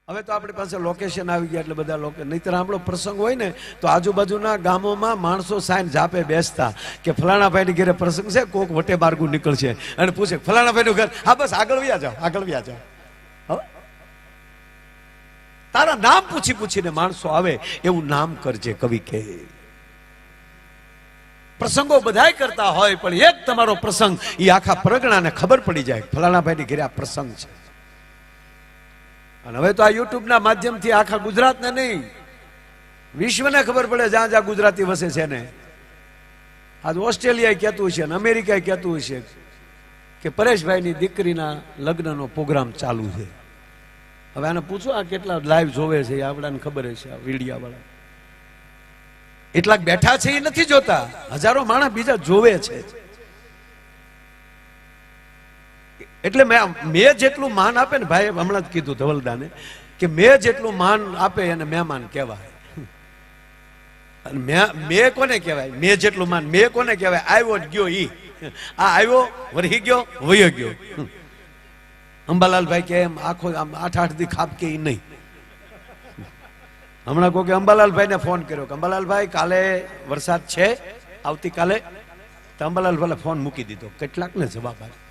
હવે તો આપણી પાસે લોકેશન આવી ગયા એટલે બધા લોકો નહીતર આપણો પ્રસંગ હોય ને તો આજુબાજુના ગામોમાં માણસો સાઈન ઝાપે બેસતા કે ફલાણા ભાઈની ઘરે પ્રસંગ છે, કોક વટે બારગું નીકળશે અને પૂછે ફલાણા ભાઈનું ઘર, હા બસ આગળ વ્યા જાઓ, આગળ વ્યા જાઓ. તારા નામ પૂછી પૂછીને માણસો આવે એવું નામ કરજે, કવિ કહે. પ્રસંગો બધાય કરતા હોય પણ એક તમારો પ્રસંગ એ આખા પરગણાને ખબર પડી જાય ફલાણા ભાઈની ઘરે આ પ્રસંગ છે. અને હવે તો આ યુટ્યુબ ના માધ્યમથી આખા ગુજરાતને નહીં વિશ્વને ખબર પડે જ્યાં જ્યાં ગુજરાતી વસે છે ને. આજ ઓસ્ટ્રેલિયા કહેતું છે ને અમેરિકા કહેતું છે કે પરેશભાઈની દીકરીના લગ્નનો પ્રોગ્રામ ચાલુ છે. હવે આને પૂછો આ કેટલા લાઈવ જોવે છે, આપણાને ખબર છે. આ વિડિયા વાળા એટલાક બેઠા છે એ નથી જોતા, હજારો માણસ બીજા જોવે છે. એટલે મેં જેટલું માન આપે ને ભાઈ હમણાં જ કીધું ધવલદાને કે મેં જેટલું માન આપે એને મહેમાન કહેવાય. અને મેં કોને કહેવાય? મેં જેટલું માન મેં કોને કહેવાય? આવ્યો ગયો ઈ, આ આવ્યો વરહી ગયો વયો ગયો. અંબાલાલભાઈ કે એમ આખો 8-8 દી ખાપ કે ઈ નહીં. હમણાં કોઈ અંબાલાલભાઈ ને ફોન કર્યો કે અંબાલાલભાઈ કાલે વરસાદ છે આવતીકાલે, તો અંબાલાલભાઈ ફોન મૂકી દીધો. કેટલાક ને જવાબ આવ્યો,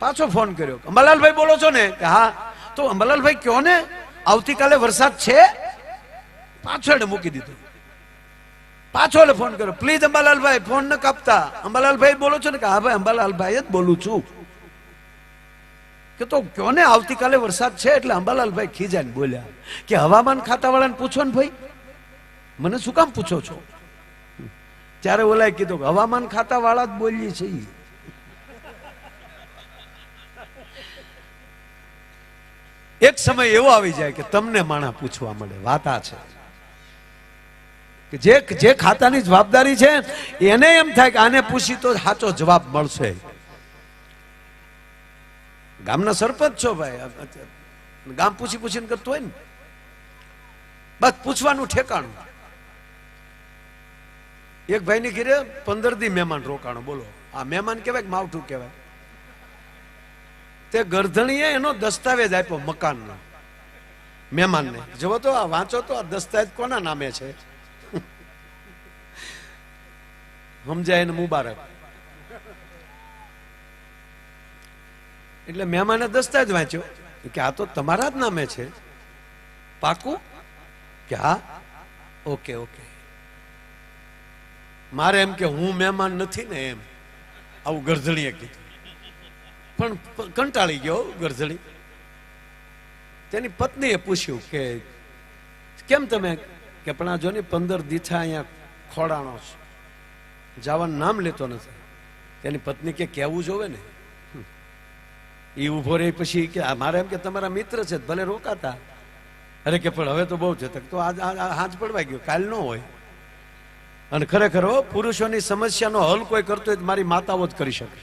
પાછો ફોન કર્યો અંબાલાલભાઈ બોલો છો ને? હા. તો અંબાલાલભાઈ કયો ને આવતીકાલે વરસાદ છે? પાછો એને મૂકી દીધો. પાછો એને ફોન કર્યો, પ્લીઝ અંબાલાલભાઈ ફોન ન કાપતા. અંબાલાલભાઈ બોલો છો ને? હા ભાઈ અંબાલાલભાઈ જ બોલું છું. કે તો કયો ને આવતીકાલે વરસાદ છે? એટલે અંબાલાલભાઈ ખીજાઈને બોલ્યા કે હવામાન ખાતા વાળાને પૂછો ને ભાઈ, મને શું કામ પૂછો છો? ત્યારે ઓલાએ કીધું કે હવામાન ખાતા વાળા જ બોલીએ છીએ. એક સમય એવો આવી જાય કે તમને માણા પૂછવા મળે. વાત આ છે કે જે ખાતાની જવાબદારી છે એને એમ થાય કે આને પૂછી તો સાચો જવાબ મળશે. ગામના સરપંચ છો ભાઈ, ગામ પૂછી પૂછીને કરતું હોય ને, બસ પૂછવાનું ઠેકાણું. એક ભાઈની ઘરે 15 દી મહેમાન રોકાણો. બોલો આ મહેમાન કહેવાય કે માવઠું કહેવાય? તે ગરધણીએ એનો દસ્તાવેજ આપ્યો મકાનનો મહેમાનને. જુઓ તો આ વાંચો તો આ દસ્તાવેજ કોના નામે છે? સમજાય એને મુબારક. એટલે મહેમાને દસ્તાવેજ વાંચ્યો કે આ તો તમારા જ નામે છે, પાકું? કે હા. Okay okay. મારે એમ કે હું મહેમાન નથી ને એમ, આવું ગરધણીએ કીધું. પણ કંટાળી ગયો ગરધણી. તેની પત્નીએ પૂછ્યું કે કેમ તમે? કે પણ આ જો ને 15 દીથા અહીંયા ખોડાણો છે, જવાનું નામ લેતો નથી. તેની પત્ની કે કહેવું જોવે ને. એ ઉભો રહી પછી કે મારે એમ કે તમારા મિત્ર છે ભલે રોકાતા. અરે કે પણ હવે તો બહુ છે. તો આજ હાથ પડવા ગયો, કાલ ન હોય. અને ખરેખર પુરુષોની સમસ્યાનો હલ કોઈ કરતો હોય તો મારી માતાઓ જ કરી શકે.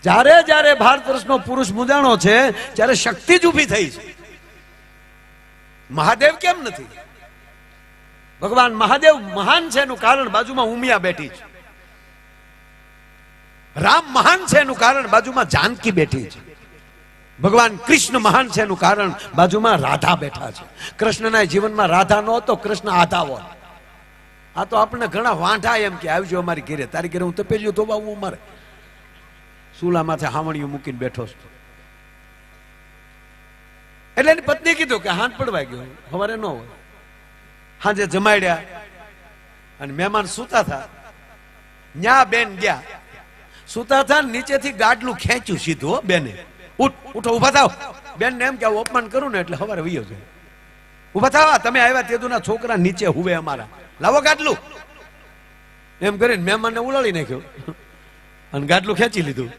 જ્યારે જ્યારે ભારત વર્ષનો પુરુષ મુજાણો છે ત્યારે શક્તિ જ ઉભી થઈ છે. મહાદેવ કેમ નથી? ભગવાન મહાદેવ મહાન છે એનું કારણ બાજુમાં ઉમિયા બેઠી છે. રામ મહાન છે એનું કારણ બાજુમાં જાનકી બેઠી છે. ભગવાન કૃષ્ણ મહાન છે એનું કારણ બાજુમાં રાધા બેઠા છે. કૃષ્ણના જીવનમાં રાધા નો હતો, કૃષ્ણ આધા હોય. આ તો આપણે ઘણા વાંઢા એમ કે આવજો અમારી ઘરે, તારી ઘરે હું તો પેલું તો હું મારે સુલા માથે હાવણીઓ મૂકીને બેઠો છું. એટલે એની પત્ની કીધું કે હાથ પડવા ગયો, સવારે ન હોય. હાજે જમાડ્યા અને મહેમાન સુતા થા. ન્યા બેન ગયા સુતા થા, નીચેથી ગાડલું ખેંચ્યું સીધું. બેને ઉઠો ઉભા થાવ. બેન ને એમ કે અપમાન કરું ને એટલે સવારે વયો જાય. ઉભા થાવ, તમે આવ્યા તેદુના છોકરા નીચે હુવે અમારા, લાવો ગાડલું. એમ કરીને મહેમાનને ઉલાળી નાખ્યો અને ગાડલું ખેંચી લીધું.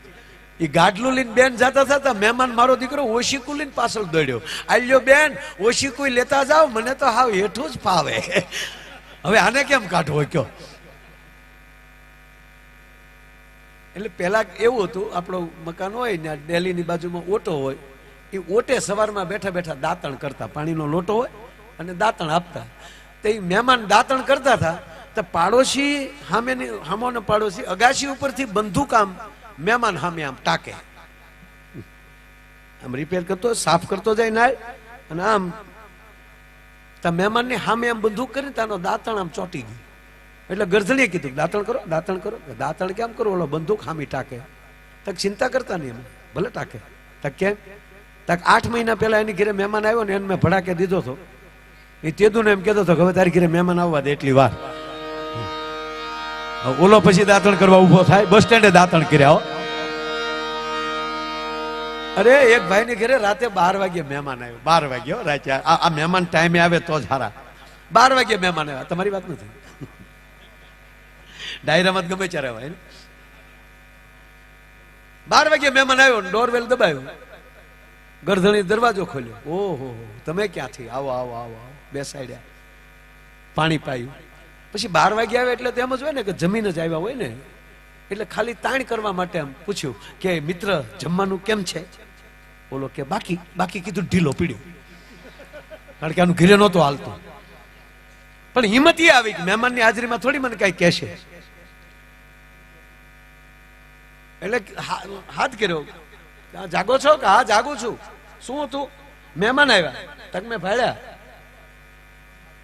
એ ગાડલું લઈને બેન જતા થતા મહેમાન મારો દીકરો ઓશીકું લઈને પાછળ દોડ્યો. આલ્યો બેન ઓશીકું લેતા જાવ, મને તો હાવ હેઠું જ ફાવે. હવે આને કેમ કાઢવો કયો? એટલે પેલા એવું હતું, આપણો મકાન હોય ને ડેલીની બાજુમાં ઓટો હોય, એ ઓટે સવારમાં બેઠા બેઠા દાંતણ કરતા. પાણીનો લોટો હોય અને દાંતણ આપતા. તો એ મહેમાન દાંતણ કરતા હતા તો પાડોશી સામેનો પાડોશી અગાશી ઉપરથી બંદૂક આમ મહેમાન સામે આમ ટાકે. આમ રિપેર કરતો સાફ કરતો જાય નાળ અને આમ તા મહેમાનની સામે આમ બંદૂક કરીને તાનો દાંતણ આમ ચોટી ગયું. એટલે ગરધણીએ કીધું દાંતણ કરો, દાંતણ કરો. દાંતણ કેમ કરો? ઓલો બંદૂક હામી ટાકે. તક ચિંતા કરતા નહીં, એમ ભલે ટાકે. તક કેમ? તક 8 મહિના પહેલા એની ઘરે મહેમાન આવ્યો ને એને મેં ભડાકે દીધો હતો. એ તેદું ને એમ કહેતો હતો કે હવે તારી ઘરે મહેમાન આવવા દે એટલી વાર. ઓલો પછી દાંતણ કરવા ઉભો થાય. બસ સ્ટેન્ડે દાંતણ કર્યા હો. અરે એક ભાઈ ની ઘરે રાતે 12 વાગે મહેમાન આવ્યો. 12 વાગે રાતે. આ મહેમાન ટાઈમે આવે તો જ સારા. 12 વાગે મહેમાન આવ્યા. તમારી વાત નથી. ડાયરામાં ગમે ત્યારે આવે. 12 વાગે મહેમાન આવ્યો, ડોરવેલ દબાયો, ગરધણી દરવાજો ખોલ્યો. ઓહો, તમે ક્યાંથી? આવો આવો આવો આવો. બેસાડ્યા, પાણી પાયું. પછી 12 વાગે આવે એટલે તો એમ જ હોય ને કે જમીન જ આવ્યા હોય ને, એટલે ખાલી તાણ કરવા માટે આમ પૂછ્યું કે મિત્ર જમવાનું કેમ છે? બોલો કે બાકી. બાકી કીધું ઢીલો પીડ્યો, કારણ કે આનું ઘીરે નહોતું હાલતું. પણ હિંમત એ આવી કે મહેમાનની હાજરીમાં થોડી મને કઈ કહેશે. એટલે હાથ કર્યો, જાગો છો? કે હા જાગું છું. શું હતું? મહેમાન આવ્યા. તક મેં ભાડ્યા.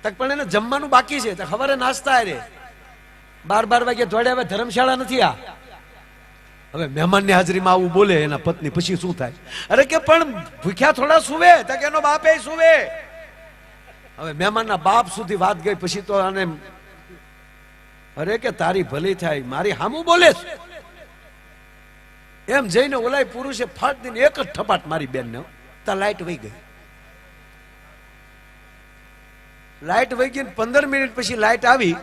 તક પણ એને જમવાનું બાકી છે. સવારે નાસ્તા રે 12 વાગે દોડ્યા. હવે ધર્મશાળા નથી આ. હવે મહેમાનની હાજરીમાં આવું બોલે એના પત્ની, પછી શું થાય? અરે કે પણ ભૂખ્યા થોડા સુવે? તક એનો બાપે સુવે. હવે મહેમાનના બાપ સુધી વાત ગઈ. પછી તો આને અરે કે તારી ભલી થાય, મારી હામું બોલે છે એમ જઈને ઓલાય પુરુષે ફાટ દઈને એક જ ઠપાટ મારી બેન ને. તા લાઈટ વહી ગઈ. લાઈટ વહી ગઈ. 15 મિનિટ પછી લાઈટ આવી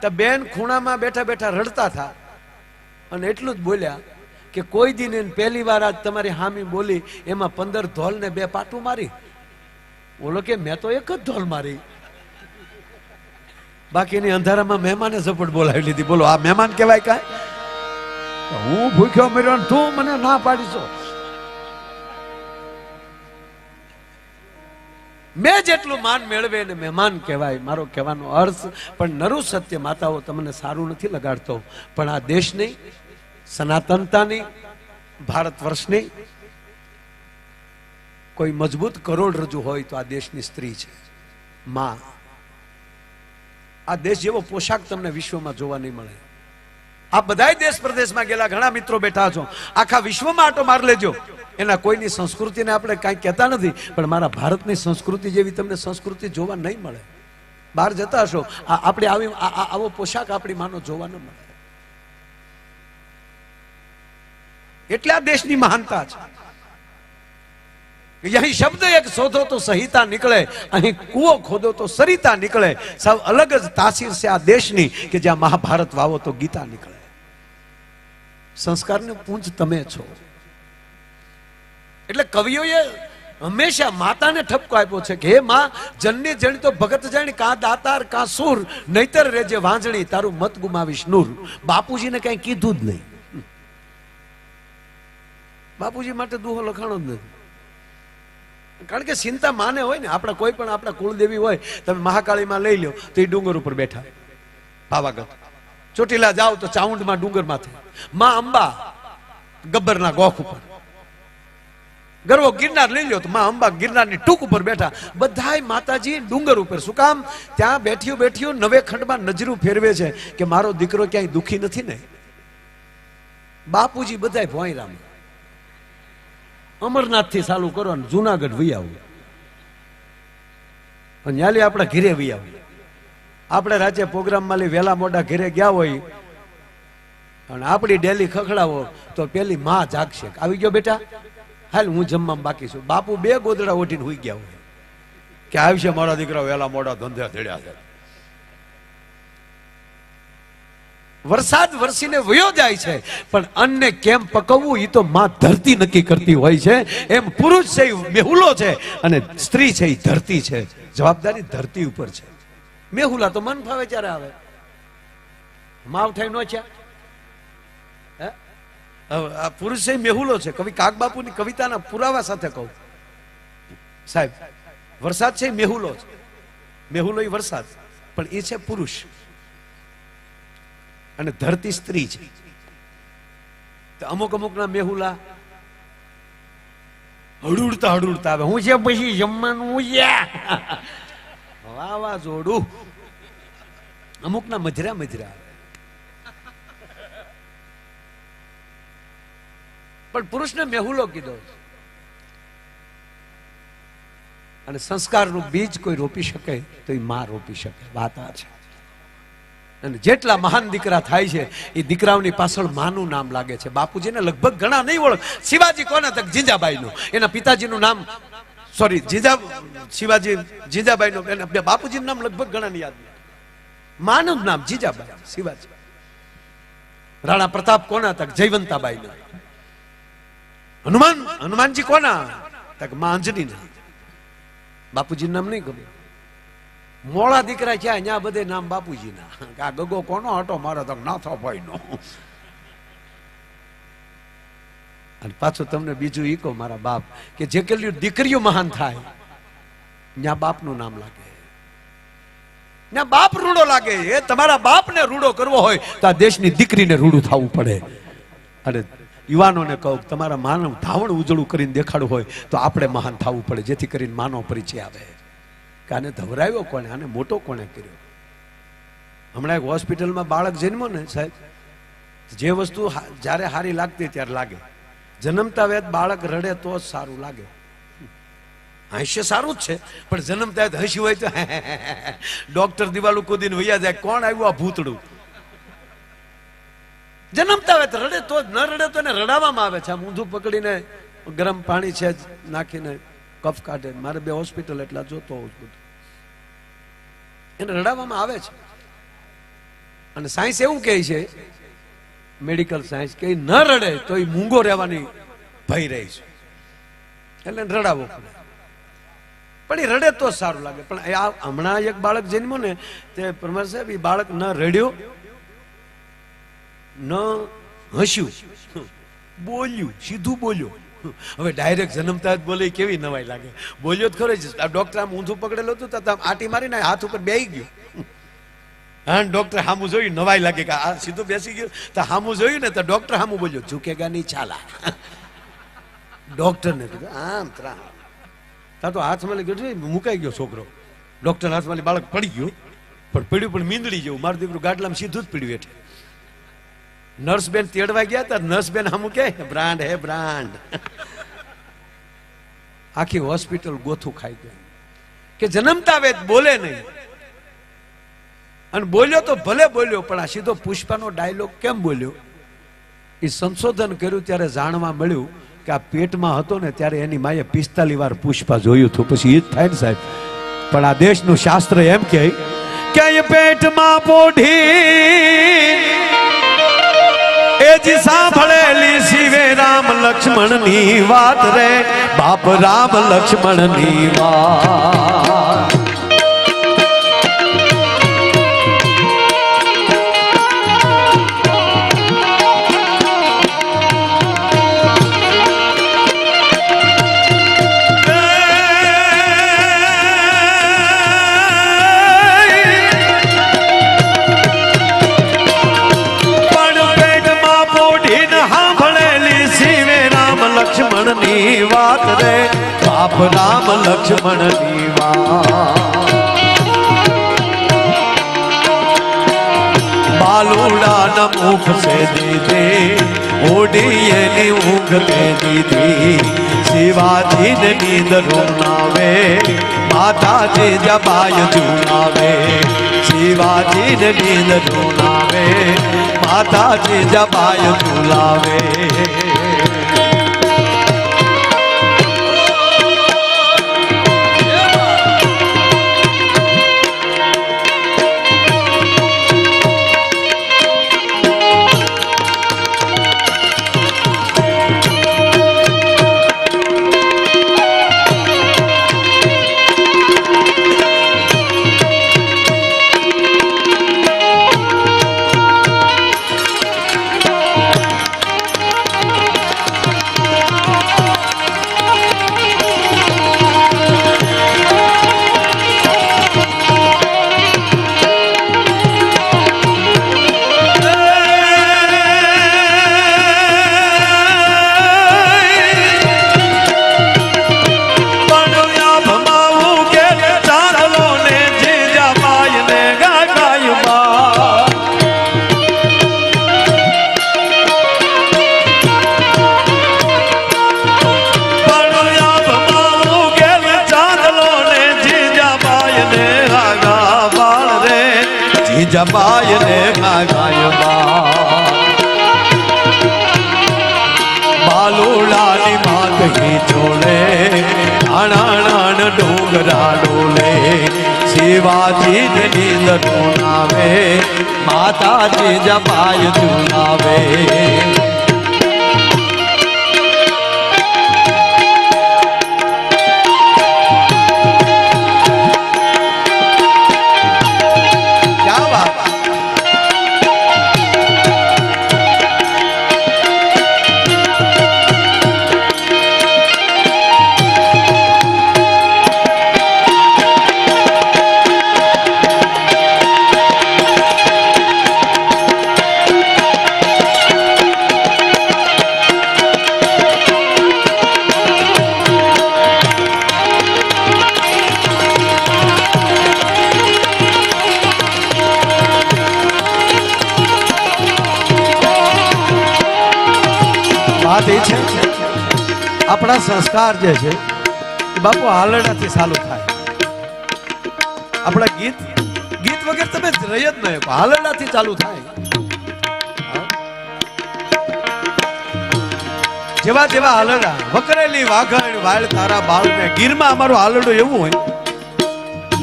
તો બેન ખૂણામાં બેઠા બેઠા રડતા હતા અને એટલું જ બોલ્યા કે કોઈ દિન પહેલી વાર આજ તમારી હામી બોલી, એમાં 15 ધોલ ને 2 પાટું મારી. બોલો કે મેં તો એક જ ધોલ મારી. બાકીની અંધારામાં મહેમાને ઝપટ બોલાવી લીધી. બોલો આ મહેમાન કહેવાય? કાંઈ હું ભૂખ્યો મર્યો તું મને ના પાડીશો. મેં જેટલું માન મેળવે ને મહેમાન કહેવાય. મારો કહેવાનો અર્થ પણ નરું સત્ય માતાઓ તમને સારું નથી લગાડતો, પણ આ દેશની સનાતનતાની, ભારત વર્ષની કોઈ મજબૂત કરોડરજ્જુ હોય તો આ દેશની સ્ત્રી છે, માં. આ દેશ જેવો પોશાક તમને વિશ્વમાં જોવા નહીં મળે. આ બધા દેશ પ્રદેશમાં ગયેલા ઘણા મિત્રો બેઠા છો, આખા વિશ્વમાં આટો માર લેજો. એના કોઈની સંસ્કૃતિને આપણે કાંઈ કહેતા નથી, પણ મારા ભારતની સંસ્કૃતિ જેવી તમને સંસ્કૃતિ જોવા નહીં મળે. બહાર જતા હશો આપણે આવી આવો પોશાક આપણી માનો જોવા ન મળે. એટલે આ દેશની મહાનતા છે. અહીં શબ્દ એક શોધો તો સંહિતા નીકળે, અહીં કૂવો ખોદો તો સરિતા નીકળે. સૌ અલગ જ તાસીર છે આ દેશની કે જ્યાં મહાભારત વાવો તો ગીતા નીકળે. સંસ્કારનું પુંજ તમે છો. એટલે કવિઓએ હંમેશા માતાને ઠપકો આપ્યો છે કે હે માં, જનની જણી તો ભગત જાણી, કા દાતાર કા સુર, નહીતર રેજે વાંજણી, તારું મત ગુમાવીશ નૂર. બાપુજીને કઈ કીધું જ નહીં. બાપુજી માટે દુહો લખાણો જ નથી. કારણ કે ચિંતા માને હોય ને, આપણા કોઈ પણ આપણા કુળદેવી હોય, તમે મહાકાળીમાં લઈ લો તો એ ડુંગર ઉપર બેઠા, પાવાગઢ. ચોટીલા જાઓ તો ચાઉંડમાં ડુંગર માથે. માં અંબા ગબ્બરના ગોખ ઉપર. ગરવો ગિરનાર લઈ લો તો માં અંબા ગિરનારની ટૂંક ઉપર બેઠા. બધાય માતાજી ડુંગર ઉપર. શું કામ? ત્યાં બેઠ્યું બેઠ્યું નવે ખંડમાં નજરું ફેરવે છે કે મારો દીકરો ક્યાંય દુખી નથી ને. બાપુજી બધાય ભોંયરામ. અમરનાથ થી ચાલુ કરો ને જુનાગઢ વહી આવું, ન્યાલી આપણા ઘીરે વહી આવું. આપણે રાજ્ય પ્રોગ્રામમાં લઈ વેલા મોડા ઘેરે ગયા હોય અને આપણી ડેલી ખખડાવો તો પેલી માં જાગશે. આવી ગયો બેટા, હાલ હું જમવામાં બાકી છું. બાપુ 2 ગોદડા ઓઢીને હુઈ ગયા હોય કે આવશે મારા દીકરા વેલા મોડા ધંધે ધડ્યા છે. વરસાદ વરસીને વયો જાય છે, પણ અન્નને કેમ પકવવું એ તો માં ધરતી નક્કી કરતી હોય છે. એમ પુરુષ છે એ મેહુલો છે અને સ્ત્રી છે એ ધરતી છે. જવાબદારી ધરતી ઉપર છે. મેહુલા તો મન ફાવે ત્યારે આવે. માવઠાઈ નો છે. આ પુરુષ છે મેહુલો છે. કવિ કાગબાપુની કવિતાના પુરાવા સાથે કહું સાહેબ, વરસાદ છે મેહુલો છે. મેહુલો એ વરસાદ, પણ એ છે પુરુષ અને ધરતી સ્ત્રી છે. અમુક અમુક ના મેહુલા હડુડતા હડુડતા આવે, હું છે પછી જમવાનું વાવાઝોડું. અમુક ના મજરા મજરા આવે. પણ પુરુષને મેહુલો કીધો. અને સંસ્કારનું બીજ કોઈ રોપી શકે તો એ માં રોપી શકે. વાત આ છે. અને જેટલા મહાન દીકરા થાય છે એ દીકરાઓની પાછળ માનું નામ લાગે છે. બાપુજીને લગભગ ઘણા નહીં ઓળખ. શિવાજી કોને તક જીંજાબાઈનું, એના પિતાજીનું નામ સોરી શિવાજી જીંજાબાઈનું, એના બાપુજીનું નામ લગભગ ઘણા યાદ નહીં. માનું નામ જીજાબાઈ, શિવાજી. રાણા પ્રતાપ કોના તક જયવંતાબાઈનું. હનુમાનજી કોના તક માં અંજનીના. બાપુજીનું નામ નહીં ખબર. મોળા દીકરા છે અહીંયા બધે નામ બાપુજીના. આ ગગો કોનો હતો મારો તો નાથો ભાઈનો. અને પાછું તમને બીજું ઈ કહો મારા બાપ, કે જે કેટલી દીકરીઓ મહાન થાય ત્યાં બાપનું નામ લાગે, ત્યાં બાપ રૂડો લાગે. એ તમારા બાપને રૂડો કરવો હોય તો આ દેશની દીકરીને રૂડું થવું પડે. અને યુવાનોને કહું, તમારા માનવ ધાવણ ઉજળું કરીને દેખાડવું હોય તો આપણે મહાન થવું પડે, જેથી કરીને માનવ પરિચય આવે. કે આને ધવરાવ્યો કોને, આને મોટો કોને કર્યો. હમણાં એક હોસ્પિટલમાં બાળક જન્મો ને સાહેબ, જે વસ્તુ જ્યારે સારી લાગતી ત્યારે લાગે. જન્મતા વેત બાળક રડે તો જ સારું લાગે. હાસ્ય સારું જ છે, પણ જન્મતા વેત હસ્યું હોય તો ડોક્ટર દિવાલું કૂદીને વૈયા જાય, કોણ આવ્યું આ ભૂતડું. જન્મતા વેત રડે તો જ, ન રડે તો એને રડાવવામાં આવે છે. આમ ઊંધું પકડીને ગરમ પાણી છે નાખીને કફ કાઢે. મારે 2 હોસ્પિટલ એટલા જોતો હોઉં બધું. એને રડાવવામાં આવે છે. અને સાયન્સ એવું કહે છે, મેડિકલ સાયન્સ, કે ન રડે તો એ મૂંગો રહેવાની ભય રહે છે, એટલે રડાવવો પડે. પણ એ રડે તો સારું લાગે. પણ આ હમણાં એક બાળક જન્મો ને તે પરમાર સાહેબ, એ બાળક ન રડ્યો ન હસ્યું, બોલ્યું, સીધું બોલ્યો. હવે ડાયરેક્ટ જન્મતા જ બોલે કેવી નવાઈ લાગે. બોલ્યો જ ખરો જ. આ ડોક્ટર આમ ઊંધું પકડેલું હતું તો આટી મારીને હાથ ઉપર બેસી ગયો. હા, ડોક્ટર હામું જોયું, નવાઈ લાગે કે આ સીધું બેસી ગયું. તો હામું જોયું ને તો ડોક્ટર હામું બોલ્યો, ઝૂકેગા નહીં ચાલા. ડોક્ટર ને કીધું આમ તા તો હાથમાં લઈ ગયો, મુકાઈ ગયો છોકરો. ડોક્ટર હાથમાં બાળક પડી ગયું, પણ પડ્યું પણ મીંદડી જેવું. મારું દીકરું ગાડલામાં સીધું જ પડ્યું હેઠે. નર્સ બેન તેડવા ગયા હતા. નર્સ બેન હામું કે બ્રાન્ડ હે બ્રાન્ડ. આખી હોસ્પિટલ ગોથું ખાઈ ગઈ કે જન્મતા વેત બોલે નહીં. અને બોલ્યો તો ભલે બોલ્યો, પણ આ સીધો પુષ્પાનો ડાયલોગ કેમ બોલ્યો એ સંશોધન કર્યું ત્યારે જાણવા મળ્યું કે આ પેટમાં હતો ને ત્યારે એની માએ 45 વાર પુષ્પા જોયું હતું. પછી એ જ થાય ને સાહેબ. પણ આ દેશનું શાસ્ત્ર એમ કહે કે પેટમાં પોઢી એજી સાંભળેલી શિવે રામ લક્ષ્મણની વાત રે, બાપ રામ લક્ષ્મણની વાત. લક્ષ્મણની વાત રે, બાપ રામ લક્ષ્મણની વાત. બાલુડાના મુખ સે દીધે ઓડીએની ઊંઘ તે દીધી. શિવાજીને નીંદ રોનાવે, માતાજી જબાય ઝુલાવે. શિવાજીને નીંદ રોનાવે, માતાજી જબાય ઝુલાવે. જીજાબાઈ ને ગાયબા બાલુડાની માત હિચોળે આણાણ ડુંગરા ડોલે શિવાજી નીંદર નાવે માતાજી જબાય ઝુલાવે આપણા સંસ્કાર જે છે બાપુ હાલડાથી ચાલુ થાય. આપણા ગીત વગર તમે રહી જ નહીં, હાલડાથી ચાલુ થાય. જેવા જેવા હાલડા વકરેલી વાઘણ વાળ તારા બાળ ને ગીરમાં અમારું હાલડું એવું હોય.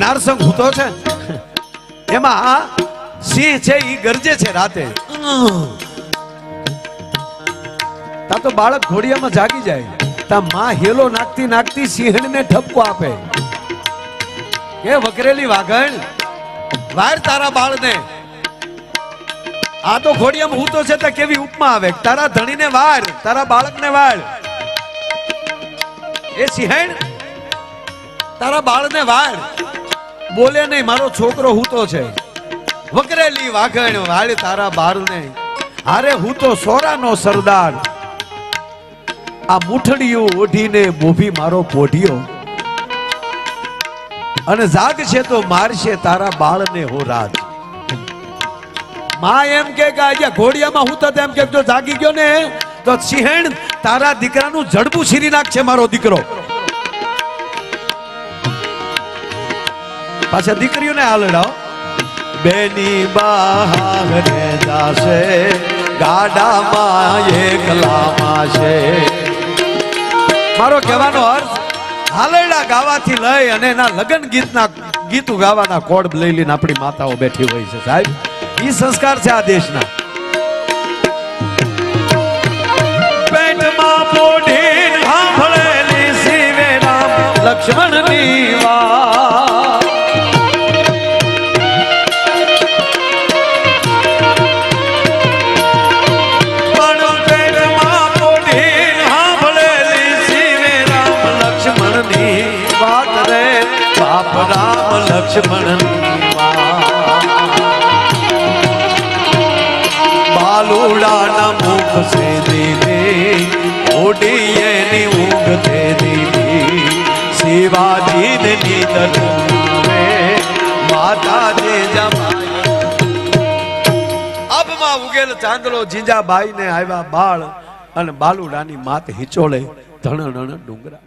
નારસંગ હૂતો છે એમાં આ સિંહ છે ઈ ગરજે છે રાતે, તા તો બાળક ઘોડિયામાં જાગી જાય. તા માં હેલો નાખતી નાખતી સિંહણને ઠપકો આપે કે વકરેલી વાઘણ વાર તારા બાળને. આ તો ઘોડિયામાં હું તો છે તો કેવી ઉપમા આવે, તારા ધણીને વાર, તારા બાળકને વાર. એ સિંહણ તારા બાળને વાર, બોલે નહીં, મારો છોકરો હૂતો છે. વકરેલી વાઘણ વાળ તારા બાળને, હારે હું તો સોરાનો સરદાર. આ મૂઠડીયું ઓઢીને મોભી મારો પોઢિયો, અને જાગ છે તો મારશે તારા બાળને હો રાજ. માં એમ કે આજે ઘોડિયામાં હું તો એમ કે જો જાગી ગયો ને તો સિંહણ તારા દીકરાનું જડબું છીરી નાખશે મારો દીકરો. પાછા દીકરીઓને હાલડાઓ, બેની બહારે જાશે ગાડામાં એકલામાં છે. મારો કહેવાનો અર્થ હાલરડા ગાવાથી લઈ અને એના લગ્ન ગીતો ગાવાના કોડ લઈ લઈને આપણી માતાઓ બેઠી હોય છે સાહેબ. ઈ સંસ્કાર છે આ દેશના. પેટમાં પોઢીન સાંભળેલી શિવે રામ લક્ષ્મણની વાત, બાપ રામ લક્ષ્મણ બાલુડાના મુખ સે દીધી ઓડીએની ઊંઘ તે દીધી. શિવાજી ને નીંદર નાવે માતાજી જમાય. અબમાં ઉગેલ ચાંદલો જીંજાબાઈ ને આવ્યા બાળ, અને બાલુડાની માત હિચોળે ધણ ડુંગરા.